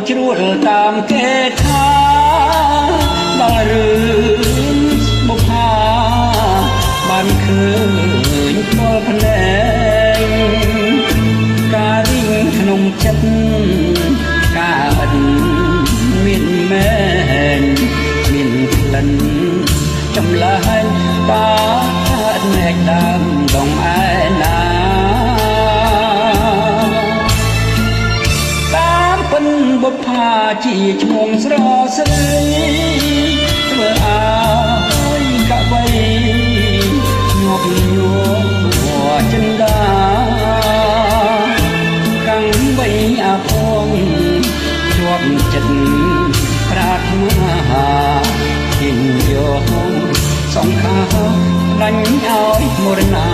ជ្រួលតាមគេថាដល់រឿងបុប្ផាបានឃើញពលភ្នែកការរីងក្នុងចិត្តការអិនមានមែនមានក្លិនចម្លើយតាណែកដើមដងឯណាតាមពិនបុប្ផាជាឈ្មោះស្រស្រីធ្វើឲ្យកវីញាប់ញួរចិន្តាកាំងបីអាភងជាប់ចិត្តប្រាថ្នាគិនយកសង្ខារដាញ់ឲ្យមរណា